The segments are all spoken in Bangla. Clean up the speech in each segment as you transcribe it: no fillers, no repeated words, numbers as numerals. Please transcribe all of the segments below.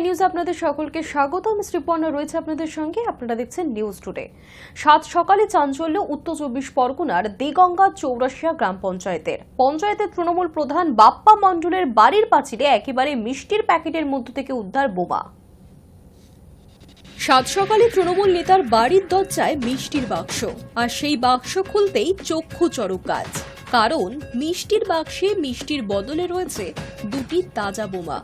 নিউজে আপনাদের সকলকে স্বাগত। আমি শ্রীপর্ণা রয়েছে আপনাদের সঙ্গে। আপনারা দেখছেন নিউজ টুডে। সাত সকালে চাঞ্চল্য উত্তর 24 পরগনার দেগঙ্গা চৌরাশিয়া গ্রাম পঞ্চায়েতের তৃণমূল প্রধান বাপ্পা মণ্ডলের বাড়ির পাঁচিলে একেবারে মিষ্টির প্যাকেটের মধ্য থেকে উদ্ধার বোমা। সাত সকালে তৃণমূল নেতার বাড়ির দরজায় মিষ্টির বাক্স, আর সেই বাক্স খুলতেই চক্ষু চড়ক গাছ। কারণ মিষ্টির বাক্সে মিষ্টির বদলে রয়েছে দুটি তাজা বোমা।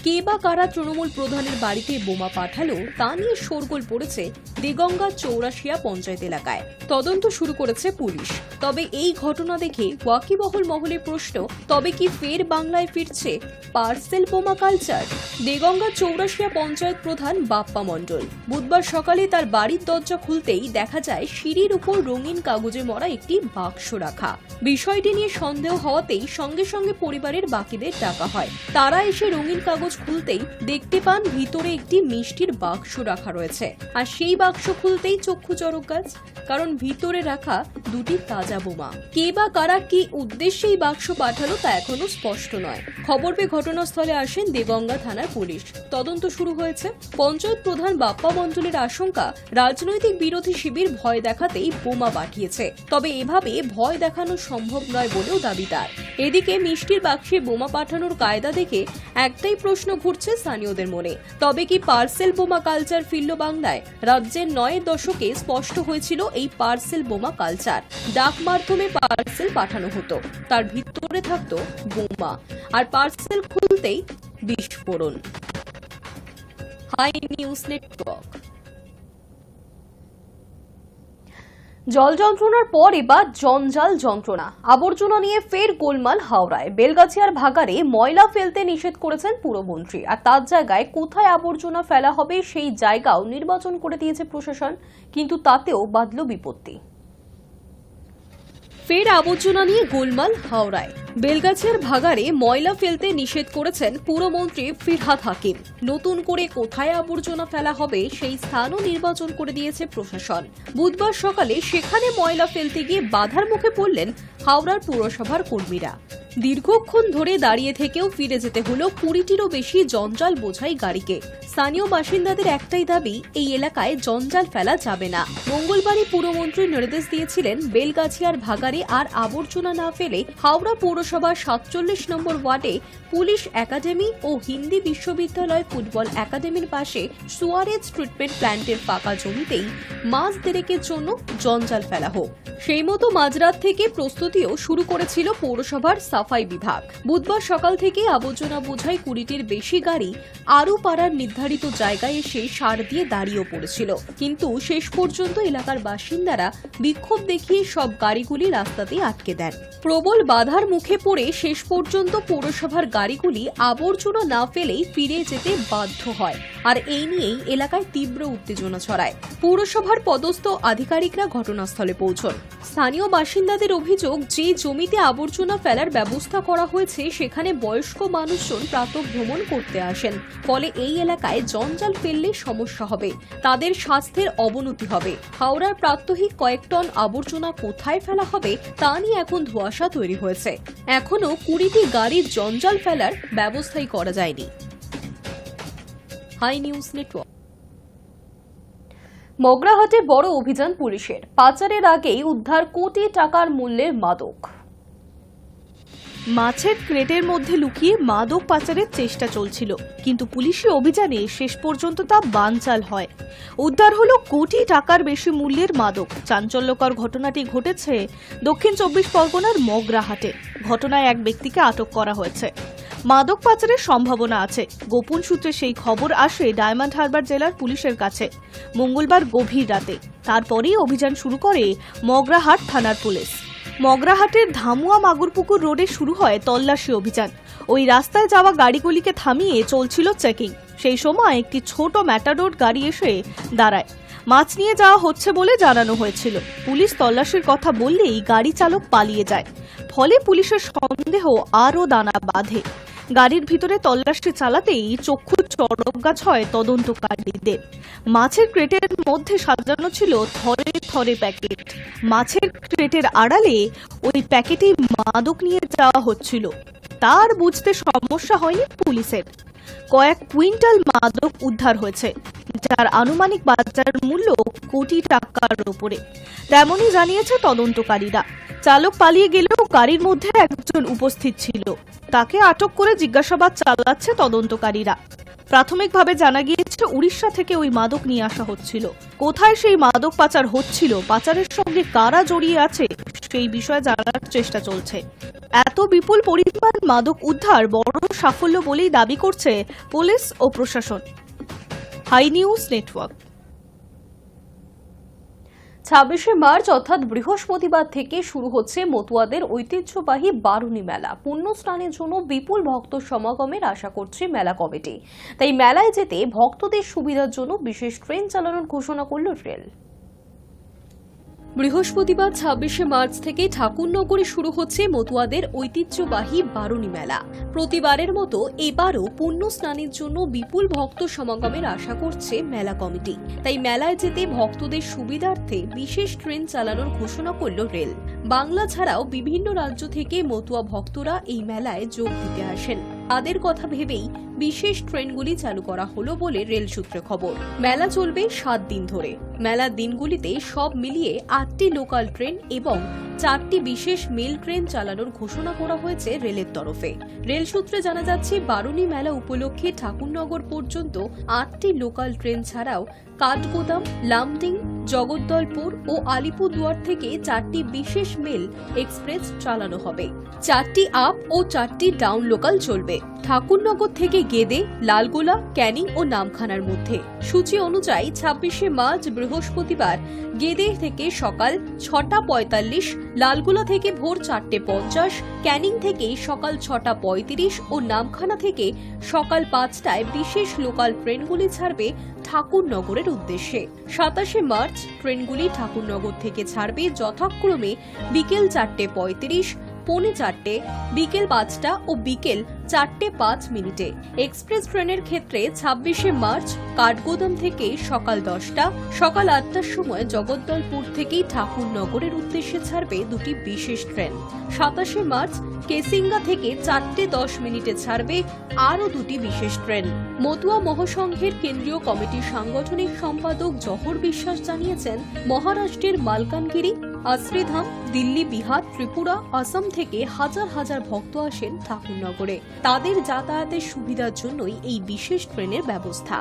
কে বা কারা তৃণমূল প্রধানের বাড়িতে বোমা পাঠালো তা নিয়ে শোরগোল পড়েছে দেগঙ্গা চৌরাশিয়া পঞ্চায়েত এলাকায়। তদন্ত শুরু করেছে পুলিশ। তবে এই ঘটনা দেখে ওয়াকিবহল মহলে প্রশ্ন, তবে কি ফের বাংলায় ফিরছে পার্সেল বোমা কালচার? দেগঙ্গা চৌরাশিয়া পঞ্চায়েত প্রধান বাপ্পা মণ্ডল বুধবার সকালে তার বাড়ির দরজা খুলতেই দেখা যায় সিঁড়ির উপর রঙিন কাগজে মরা একটি বাক্স রাখা। বিষয়টি নিয়ে সন্দেহ হওয়াতেই সঙ্গে সঙ্গে পরিবারের বাকিদের ডাকা হয়। তারা এসে রঙিন কাগজ খুলতেই দেখতে পান ভিতরে একটি মিষ্টির বাক্স রাখা রয়েছে, আর সেই বাক্স খুলতেই চক্ষু চড়ক গাছ। কারণ ভিতরে রাখা দুটি তাজা বোমা। কে বা কারা কি উদ্দেশ্যে এই বাক্স পাঠালো তা এখনো স্পষ্ট নয়। খবর পেয়ে ঘটনাস্থলে আসেন দেগঙ্গা থানার পুলিশ। তদন্ত শুরু হয়েছে। পঞ্চায়েত প্রধান বাপ্পা মণ্ডলের আশঙ্কা, রাজনৈতিক বিরোধী শিবির ভয় দেখাতেই বোমা পাঠিয়েছে। তবে এভাবে ভয় দেখানো সম্ভব নয় বলেও দাবি তার। এদিকে মিষ্টির বাক্সে বোমা পাঠানোর কায়দা দেখে একটাই প্রশ্ন ঘুরছে স্থানীয়দের মনে, তবে কি পার্সেল বোমা কালচার ফিরল বাংলায়? রাজ্যের 9 দশকে স্পষ্ট হয়েছিল এই পার্সেল বোমা কালচার। ডাক মাধ্যমে পার্সেল পাঠানো হতো, তার ভিতরে থাকতো বোমা, আর পার্সেল খুলতেই বিস্ফোরণ। Hi news Network. জল যন্ত্রণার পর এবার জঞ্জাল যন্ত্রণা। আবর্জনা নিয়ে ফের গোলমাল হাওড়ায়। বেলগাছিয়ার ভাগাড়ে ময়লা ফেলতে নিষেধ করেছেন পুরমন্ত্রী, আর তার জায়গায় কোথায় আবর্জনা ফেলা হবে সেই জায়গাও নির্বাচন করে দিয়েছে প্রশাসন, কিন্তু তাতেও বাধল বিপত্তি। ফের আবর্জনা নিয়ে গোলমাল হাওড়ায়। বেলগাছিয়ার ভাগাড়ে ময়লা ফেলতে নিষেধ করেছেন পুরমন্ত্রী ফিরহাদ হাকিম। নতুন করে কোথায় আবর্জনা ফেলা হবে সেই স্থানও নির্বাচন করে দিয়েছে প্রশাসন। বুধবার সকালে সেখানে ময়লা ফেলতে গিয়ে বাধার মুখে পড়লেন হাওড়ার পুরসভার কর্মীরা। দীর্ঘক্ষণ ধরে দাঁড়িয়ে থেকেও ফিরে যেতে হলো 20টিরও বেশি জঞ্জাল বোঝাই গাড়িকে। স্থানীয় বাসিন্দাদের একটাই দাবি, এই এলাকায় জঞ্জাল ফেলা যাবে না। মঙ্গলবারই পুরমন্ত্রী নির্দেশ দিয়েছিলেন বেলগাছিয়ার ভাগাড়ে আর আবর্জনা না ফেলে হাওড়া পৌরসভার 47 নম্বর ওয়ার্ডে পুলিশ একাডেমি ও হিন্দি বিশ্ববিদ্যালয় ফুটবল একাডেমির পাশে সুয়ারেজ ট্রিটমেন্ট প্ল্যান্টের ফাঁকা জমিতেই মাস দেড়েকের জন্য জঞ্জাল ফেলা হোক। সেই মতো মাঝরাত থেকে প্রস্তুতিও শুরু করেছিল পৌরসভার সাফাই বিভাগ। বুধবার সকাল থেকে আবর্জনা বোঝাই 20টির বেশি গাড়ি আরও পাড়ার নির্ধারিত জায়গায় এসে সার দিয়ে দাঁড়িয়ে পড়েছিল, কিন্তু শেষ পর্যন্ত এলাকার বাসিন্দারা বিক্ষোভ দেখিয়ে সব গাড়িগুলি রাস্তাতেই আটকে দেন। প্রবল বাধার মুখে পড়ে শেষ পর্যন্ত পৌরসভার গাড়িগুলি আবর্জনা না ফেলেই ফিরে যেতে বাধ্য হয়, আর এই নিয়েই এলাকায় তীব্র উত্তেজনা ছড়ায়। পৌরসভার পদস্থ আধিকারিকরা ঘটনাস্থলে পৌঁছন। স্থানীয় বাসিন্দাদের অভিযোগ, যে জমিতে আবর্জনা ফেলার ব্যবস্থা করা হয়েছে সেখানে বয়স্ক মানুষজন প্রাতঃভ্রমণ করতে আসেন, ফলে এই এলাকায় জঞ্জাল ফেললে সমস্যা হবে, তাদের স্বাস্থ্যের অবনতি হবে। হাওড়ার প্রাত্যহিক কয়েক টন আবর্জনা কোথায় ফেলা হবে তা নিয়ে এখন ধোঁয়াশা তৈরি হয়েছে। এখনো 20টি গাড়ির জঞ্জাল ফেলার ব্যবস্থাই করা যায়নি। High news network. মগরাহাটে বড় অভিযান পুলিশের। পাচারের আগেই উদ্ধার কোটি টাকার মূল্যের মাদক। মাছের ক্রেটের মধ্যে লুকিয়ে মাদক পাচারের চেষ্টা চলছিল, কিন্তু পুলিশি অভিযানে শেষ পর্যন্ত তা বানচাল হয়। উদ্ধার হলো কোটি টাকার বেশি মূল্যের মাদক। চাঞ্চল্যকর ঘটনাটি ঘটেছে দক্ষিণ 24 পরগনার মগরাহাটে। ঘটনায় এক ব্যক্তিকে আটক করা হয়েছে। মাদক পাচারের সম্ভাবনা আছে। গোপন সূত্রে সেই খবর আসে ডায়মন্ড হারবার জেলার পুলিশের কাছে মঙ্গলবার গভীর রাতে। তারপরেই অভিযান শুরু করে মগরাহাট থানার পুলিশ। মগরাহাটের ধামুয়া মাগুরপুকুর রোডে শুরু হয় তল্লাশি অভিযান। ওই রাস্তায় যাওয়া গাড়িগুলিকে থামিয়ে চলছিল চেকিং। সেই সময় একটি ছোট ম্যাটাডোর গাড়ি এসে দাঁড়ায়। মাছ নিয়ে যাওয়া হচ্ছে বলে জানানো হয়েছিল। পুলিশ তল্লাশির কথা বললেই গাড়ি চালক পালিয়ে যায়, ফলে পুলিশের সন্দেহ আরও দানা বাঁধে। গাড়ির ভিতরে তল্লাশি চালাতেই চক্ষু চড়ক গাছ হয় তদন্তকারীদের। মাছের ক্রেটের মধ্যে সাজানো ছিল থরে থরে প্যাকেট। মাছের ক্রেটের আড়ালে ওই প্যাকেটে মাদক নিয়ে যাওয়া হচ্ছিল। তার বুঝতে সমস্যা হয়নি পুলিশের। কয়েক কুইন্টাল মাদক উদ্ধার হয়েছে, যার আনুমানিক বাজার মূল্য কোটি টাকার উপরে। তেমনই জানিয়েছে তদন্তকারীরা। চালক পালিয়ে গেলেও গাড়ির মধ্যে একজন উপস্থিত ছিল, তাকে আটক করে জিজ্ঞাসাবাদ চালাচ্ছে তদন্তকারীরা। প্রাথমিকভাবে জানা গিয়েছে উড়িষ্যা থেকে ওই মাদক নিয়ে আসা হচ্ছিল। কোথায় সেই মাদক পাচার হচ্ছিল, পাচারের সঙ্গে কারা জড়িয়ে আছে সেই বিষয়ে জানার চেষ্টা চলছে। এত বিপুল পরিমাণ মাদক উদ্ধার বড় সাফল্য বলেই দাবি করছে পুলিশ ও প্রশাসন। High news network. 26শে মার্চ অর্থাৎ বৃহস্পতিবার থেকে শুরু হচ্ছে মতুয়াদের ঐতিহ্যবাহী বারুণী মেলা। পুণ্য স্নানের জন্য বিপুল ভক্ত সমাগমের আশা করছে মেলা কমিটি। তাই মেলায় যেতে ভক্তদের সুবিধার জন্য বিশেষ ট্রেন চালানোর ঘোষণা করল রেল। বৃহস্পতিবার 26শে মার্চ থেকে ঠাকুরনগরে শুরু হচ্ছে মতুয়াদের ঐতিহ্যবাহী বারুণী মেলা। প্রতিবারের মতো এবারও পুণ্য স্নানের জন্য বিপুল ভক্ত সমাগমের আশা করছে মেলা কমিটি। তাই মেলায় যেতে ভক্তদের সুবিধার্থে বিশেষ ট্রেন চালানোর ঘোষণা করল রেল। বাংলা ছাড়াও বিভিন্ন রাজ্য থেকে মতুয়া ভক্তরা এই মেলায় যোগ দিতে আসেন। তাদের কথা ভেবেই বিশেষ ট্রেনগুলি চালু করা হলো বলে রেল সূত্রে খবর। মেলা চলবে 7 দিন ধরে। মেলার দিনগুলিতে সব মিলিয়ে 8টি লোকাল ট্রেন এবং 4টি বিশেষ মেল ট্রেন চালানোর ঘোষণা করা হয়েছে রেলের তরফে। রেল সূত্রে জানা যাচ্ছে বারুণী মেলা উপলক্ষে ঠাকুরনগর পর্যন্ত 8টি লোকাল ট্রেন ছাড়াও কাঠগোদাম, লামডিং, জগদ্দলপুর ও আলিপুরদুয়ার থেকে 4টি বিশেষ মেল এক্সপ্রেস চালানো হবে। 4টি আপ ও 4টি ডাউন লোকাল চলবে ঠাকুরনগর থেকে গেদে, লালগোলা, ক্যানিং ও নামখানার মধ্যে। সূচি অনুযায়ী 26শে মার্চ বৃহস্পতিবার গেদে থেকে সকাল 6:45, লালগোলা থেকে ভোর 4:50, ক্যানিং থেকে সকাল 6:35 ও নামখানা থেকে সকাল 5টায় বিশেষ লোকাল ট্রেনগুলি ছাড়বে ঠাকুরনগরের উদ্দেশ্যে। 27শে মার্চ ট্রেনগুলি ঠাকুরনগর থেকে ছাড়বে যথাক্রমে বিকেল 4:35, পৌনে 4টে, বিকেল 5টা ও বিকেল 4:05। এক্সপ্রেস ট্রেনের ক্ষেত্রে 26শে মার্চ কাঠগোদাম থেকে সকাল 10টা, সকাল 8টার সময় জগদ্দলপুর থেকে ঠাকুরনগরের উদ্দেশ্যে ছাড়বে 2টি বিশেষ ট্রেন। 27শে মার্চ কেসিঙ্গা থেকে 4:10 ছাড়বে আরও 2টি বিশেষ ট্রেন। মতুয়া মহাসংঘের কেন্দ্রীয় কমিটির সাংগঠনিক সম্পাদক জহর বিশ্বাস জানিয়েছেন, মহারাষ্ট্রের মালকানগিরি, আশ্রীধাম, দিল্লি, বিহার, ত্রিপুরা, আসাম থেকে হাজার হাজার ভক্ত আসেন ঠাকুরনগরে। তাদের যাতায়াতের সুবিধার জন্যই এই বিশেষ ট্রেনের ব্যবস্থা।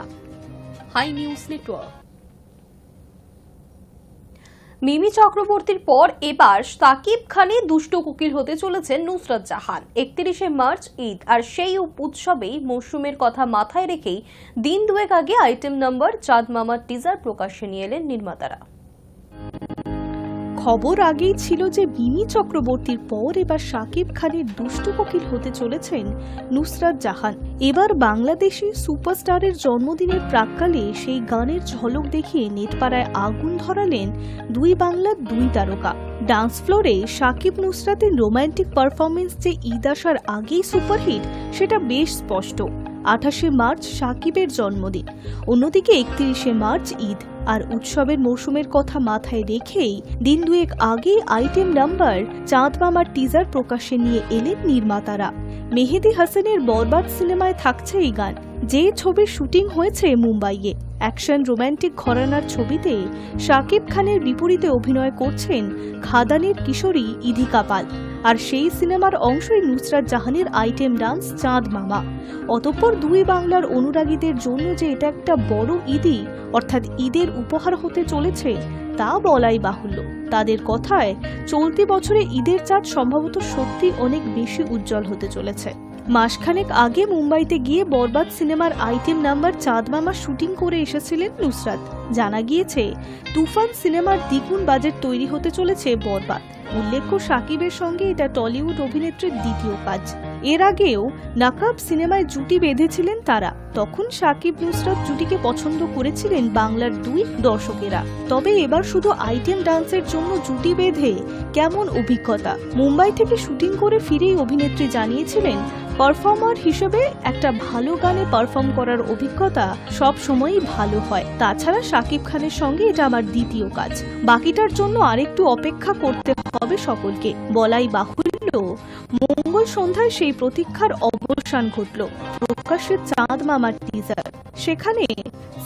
High news network. মিমি চক্রবর্তীর পর এবার সাকিব খানের দুষ্ট কোকিল হতে চলেছেন নুসরাত জাহান। 31শে মার্চ ঈদ, আর সেই উৎসবেই মৌসুমের কথা মাথায় রেখেই দিন দুয়েক আগে আইটেম নাম্বার চাঁদ মামার টিজার প্রকাশ্যে নিয়ে এলেন নির্মাতারা। খবর আগেই ছিল যে মিমি চক্রবর্তীর পর এবার সাকিব খানের দুষ্টু কোকিল হতে চলেছেন নুসরাত জাহান। এবার বাংলাদেশি সুপারস্টারের জন্মদিনের প্রাক্কালে সেই গানের ঝলক দেখিয়ে নেটপাড়ায় আগুন ধরালেন দুই বাংলার দুই তারকা। ডান্স ফ্লোরে সাকিব নুসরাতের রোমান্টিক পারফরমেন্স যে ঈদ আসার আগেই সুপারহিট, সেটা বেশ স্পষ্ট। 28শে মার্চ সাকিবের জন্মদিন, অন্যদিকে 31শে মার্চ ঈদ, আর উৎসবের মৌসুমের কথা মাথায় রেখেই দিন দুয়েক আগে আইটেম নাম্বার চাঁদ মামার টিজার প্রকাশ্যে নিয়ে এলেন নির্মাতারা। মেহেদি হাসানের বরবাদ সিনেমায় থাকছে এই গান, যে ছবির শুটিং হয়েছে মুম্বাইয়ে। অ্যাকশন রোমান্টিক ঘরানার ছবিতে সাকিব খানের বিপরীতে অভিনয় করছেন খাদানের কিশোরী ইধিকা পাল, আর সেই সিনেমার অংশই নুসরাত জাহানের আইটেম ডান্স চাঁদ মামা। অতঃপর দুই বাংলার অনুরাগীদের জন্য যে এটা একটা বড় ঈদই অর্থাৎ ঈদের উপহার হতে চলেছে তা বলাই বাহুল্য। তাদের কথায় চলতি বছরে ঈদের চাঁদ সম্ভবত সত্যি অনেক বেশি উজ্জ্বল হতে চলেছে। মাসখানেক আগে মুম্বাইতে গিয়ে বরবাদ সিনেমার আইটেম নাম্বার চাঁদ মামা শুটিং করে এসেছিলেন নুসরাত। জানা গিয়েছে তুফান সিনেমার দ্বিগুণ বাজেট তৈরি হতে চলেছে বরবাদ। উল্লেখ্য, সাকিবের সঙ্গে এটা টলিউড অভিনেত্রীর দ্বিতীয় কাজ। এর আগেও নাকাব সিনেমায় জুটি বেঁধেছিলেন তারা, তখন সাকিব নুসরাত জুটিকে পছন্দ করেছিলেন বাংলার দুই দর্শকেরা। তবে এবার শুধু আইটেম ডান্সের জন্য জুটি বেঁধে কেমন অভিজ্ঞতা? মুম্বাই থেকে শুটিং করে ফিরেই অভিনেত্রী জানিয়েছিলেন, পারফর্মার হিসেবে একটা ভালো গানে পারফর্ম করার অভিজ্ঞতা সব সময়ই ভালো হয়। তাছাড়া সাকিব খানের সঙ্গে এটা আমার দ্বিতীয় কাজ, বাকিটার জন্য আরেকটু অপেক্ষা করতে হবে সকলকে। বলাই বাহুল্য, মঙ্গল মঙ্গল সন্ধ্যায় সেই প্রতীক্ষার অবসান ঘটল। প্রকাশ্যে চাঁদ মামার টিজার। সেখানে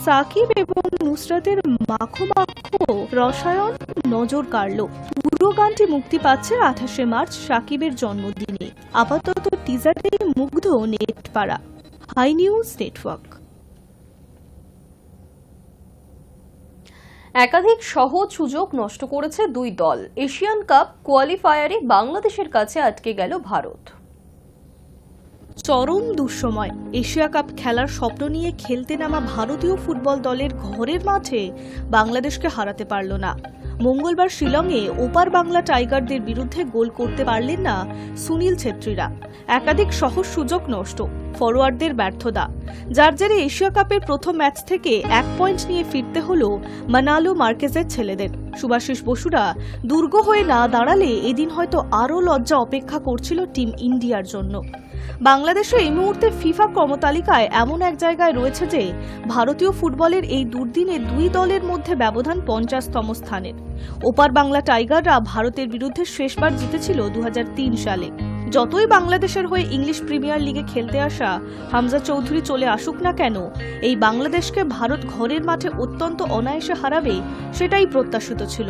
সাকিব এবং নুসরাতের মাখো মাখো রসায়ন নজর কাড়ল। পুরো গানটি মুক্তি পাচ্ছে 28শে মার্চ সাকিবের জন্মদিনে। আপাতত টিজারে মুগ্ধ নেটপাড়া। High news network. একাধিক সহজ সুযোগ নষ্ট করেছে দুই দল। এশিয়ান কাপ কোয়ালিফায়ারে বাংলাদেশের কাছে আটকে গেল ভারত। চরম দুঃসময়। এশিয়া কাপ খেলার স্বপ্ন নিয়ে খেলতে নামা ভারতীয় ফুটবল দলের ঘরের মাঠে বাংলাদেশকে হারাতে পারল না। মঙ্গলবার শিলংয়ে ওপার বাংলা টাইগারদের বিরুদ্ধে গোল করতে পারলেন না সুনীল ছেত্রীরা। একাধিক সহজ সুযোগ নষ্ট, ফরোয়ার্ডদের ব্যর্থতা, যার জেরে এশিয়া কাপের প্রথম ম্যাচ থেকে 1 পয়েন্ট নিয়ে ফিরতে হলো মানালো মার্কেজের ছেলেদের। সুভাশিস বসুরা দুর্গ হয়ে না দাঁড়ালে এদিন হয়তো আরও লজ্জা অপেক্ষা করছিল টিম ইন্ডিয়ার জন্য। বাংলাদেশে এই মুহূর্তে ফিফা ক্রমতালিকায় এমন এক জায়গায় রয়েছে যে ভারতীয় ফুটবলের এই দুর্দিনে দুই দলের মধ্যে ব্যবধান 50তম স্থানের। ওপার বাংলা টাইগাররা ভারতের বিরুদ্ধে শেষবার জিতেছিল 2003 সালে। যতই বাংলাদেশের হয়ে ইংলিশ প্রিমিয়ার লিগে খেলতে আসা হামজা চৌধুরী চলে আসুক না কেন, এই বাংলাদেশকে ভারত ঘরের মাঠে অত্যন্ত অনায়াসে হারাবে সেটাই প্রত্যাশিত ছিল।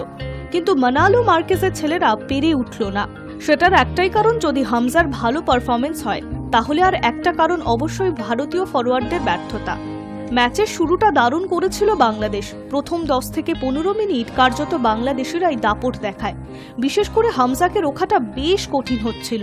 কিন্তু মানালো মার্কেজের ছেলেরা পেরে উঠল না। সেটার একটাই কারণ, যদি হামজার ভালো পারফরমেন্স হয় তাহলে আর একটা কারণ অবশ্যই ভারতীয় ফরোয়ার্ডদের ব্যর্থতা। ম্যাচের শুরুটা দারুণ করেছিল বাংলাদেশ। প্রথম 10 থেকে 15 মিনিট কার্যত বাংলাদেশিরাই দাপট দেখায়। বিশেষ করে হামজাকে রোখাটা বেশ কঠিন হচ্ছিল।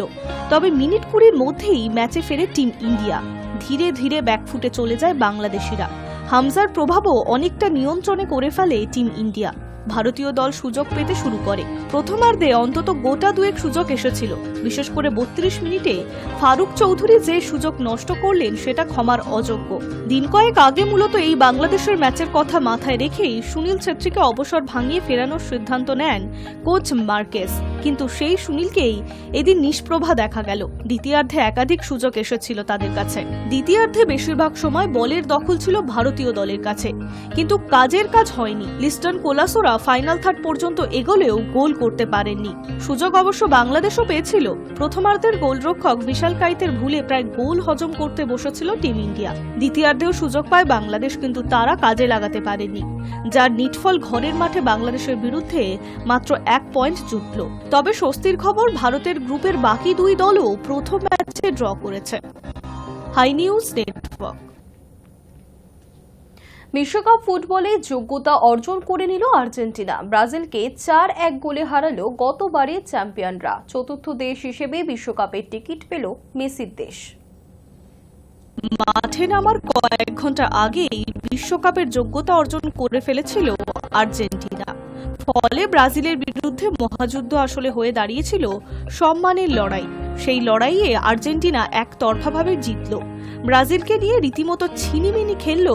তবে মিনিট 20-র মধ্যেই ম্যাচে ফেরে টিম ইন্ডিয়া। ধীরে ধীরে ব্যাকফুটে চলে যায় বাংলাদেশিরা। হামজার প্রভাবও অনেকটা নিয়ন্ত্রণে করে ফেলে টিম ইন্ডিয়া। ভারতীয় দল সুযোগ পেতে শুরু করে। প্রথমার্ধে অন্তত গোটা দুয়েক সুযোগ এসেছিল। বিশেষ করে 32 মিনিটে ফারুক চৌধুরী যে সুযোগ নষ্ট করলেন সেটা ক্ষমার অযোগ্য। দিন কয়েক আগে মূলত এই বাংলাদেশের ম্যাচের কথা মাথায় রেখেই সুনীল ছেত্রীকে অবসর ভাঙিয়ে ফেরানোর সিদ্ধান্ত নেন কোচ মার্কেস। কিন্তু সেই সুনীলকেই এদিন নিষ্প্রভা দেখা গেল। দ্বিতীয়ার্ধে একাধিক সুযোগ এসেছিল তাদের কাছে। দ্বিতীয়ার্ধে বেশিরভাগ সময় বলের দখল ছিল ভারতীয় দলের কাছে, কিন্তু কাজের কাজ হয়নি। লিস্টন কোলাসোরা ফাইনাল থার্ড পর্যন্ত এগোলেও গোল করতে পারেননি। সুযোগ অবশ্য বাংলাদেশও পেয়েছিল। প্রথমার্ধের গোলরক্ষক বিশাল কাইতের ভুলে প্রায় গোল হজম করতে বসেছিল টিম ইন্ডিয়া। দ্বিতীয়ার্ধেও সুযোগ পায় বাংলাদেশ, কিন্তু তারা কাজে লাগাতে পারেনি, যার নিটফল ঘরের মাঠে বাংলাদেশের বিরুদ্ধে মাত্র 1 পয়েন্ট জুটল। তবে স্বস্তির খবর, ভারতের গ্রুপের বাকি দুই দলও প্রথম ম্যাচে ড্র করেছে। Hi news Network. বিশ্বকাপ ফুটবলে যোগ্যতা অর্জন করে নিল আর্জেন্টিনা। ব্রাজিলকে 4-1 গোলে হারালো গতবারের চ্যাম্পিয়নরা। চতুর্থ দেশ হিসেবে বিশ্বকাপের টিকিট পেল মেসির দেশ। মাঠে নামার কয়েক ঘন্টা আগেই বিশ্বকাপের যোগ্যতা অর্জন করে ফেলেছিল আর্জেন্টিনা। ফলে ব্রাজিলের বিরুদ্ধে মহাযুদ্ধ আসলে হয়ে দাঁড়িয়েছিল সম্মানের লড়াই। সেই লড়াইয়ে আর্জেন্টিনা একতরফাভাবে জিতল। ব্রাজিলকে নিয়ে রীতিমতো ছিনিমিনি খেলল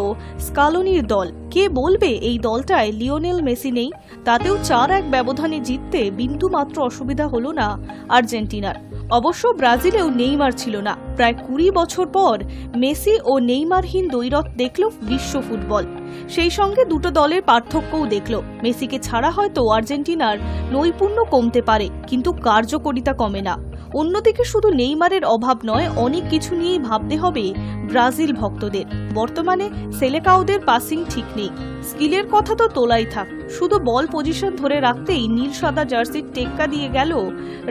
স্কালোনির দল। কে বলবে এই দলটায় লিওনেল মেসি নেই? তাতেও 4-1 ব্যবধানে জিততে বিন্দুমাত্র অসুবিধা হলো না আর্জেন্টিনার। অবশ্য ব্রাজিলেও নেইমার ছিল না। প্রায় 20 বছর পর মেসি ও নেইমারহীন দ্বৈরথ দেখল বিশ্ব ফুটবল। সেই সঙ্গে দুটো দলের পার্থক্যও দেখল। মেসিকে ছাড়া হয়তো আর্জেন্টিনার নৈপুণ্য কমতে পারে, কিন্তু কার্যকরিতা কমে না। অন্যদিকে শুধু নেইমারের অভাব নয়, অনেক কিছু নিয়েই ভাবতে হবে ব্রাজিল ভক্তদের। বর্তমানে সেলেকাওদের পাসিং ঠিক নেই। স্কিলের কথা তো তোলাই থাক, শুধু বল পজিশন ধরে রাখতেই নীল সাদা জার্সির টেক্কা দিয়ে গেল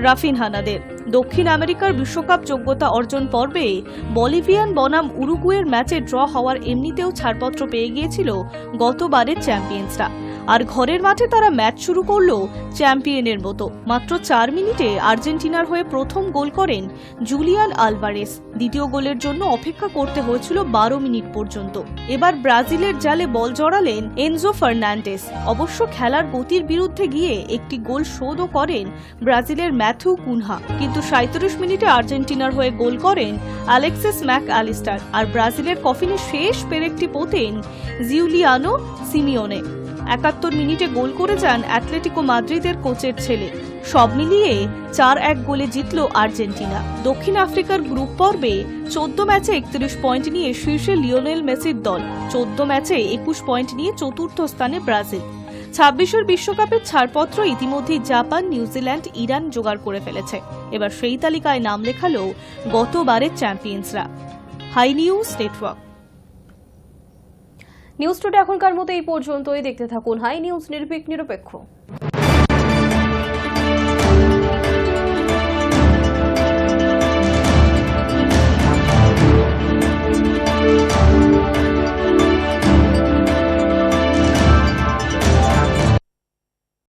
রাফিনহানাদের। দক্ষিণ আমেরিকার বিশ্বকাপ যোগ্যতা অর্জন পর্বে বলিভিয়ান বনাম উরুগুয়ের ম্যাচে ড্র হওয়ার এমনিতেও ছাড়পত্র পেয়ে গিয়েছিল গতবারের চ্যাম্পিয়ন্সরা। আর ঘরের মাঠে তারা ম্যাচ শুরু করল চ্যাম্পিয়নের মতো। মাত্র 4 মিনিটে আর্জেন্টিনার হয়ে প্রথম গোল করেন জুলিয়ান আলভারেস। দ্বিতীয় গোলের জন্য অপেক্ষা করতে হয়েছিল 12 মিনিট পর্যন্ত। এবার ব্রাজিলের জালে বল জড়ালেন এনজো ফার্নান্ডেস। অবশ্য খেলার গতির বিরুদ্ধে গিয়ে একটি গোল শোধও করেন ব্রাজিলের ম্যাথিউ কুনহা। কিন্তু 37 মিনিটে আর্জেন্টিনার হয়ে গোল করেন অ্যালেক্সিস ম্যাক অ্যালিস্টার। আর ব্রাজিলের কফিনে শেষ পেরেকটি পোতেন জিউলিয়ানো সিমিওনে। 71 মিনিটে গোল করে যান অ্যাটলেটিকো মাদ্রিদের কোচের ছেলে। সব মিলিয়ে 4-1 গোলে জিতল আর্জেন্টিনা। দক্ষিণ আফ্রিকার গ্রুপ পর্বে 14 ম্যাচে 31 পয়েন্ট নিয়ে শীর্ষে লিওনেল মেসির দল। 14 ম্যাচে 21 পয়েন্ট নিয়ে চতুর্থ স্থানে ব্রাজিল। 26 বিশ্বকাপের ছাড়পত্র ইতিমধ্যেই জাপান, নিউজিল্যান্ড, ইরান জোগাড় করে ফেলেছে। এবার সেই তালিকায় নাম লেখালো গতবারের চ্যাম্পিয়ন্সরা। High news network. News today এখনকার মতো এই পর্যন্তই। দেখতে থাকুন হাই নিউজ, নির্ভীক নিরপেক্ষ।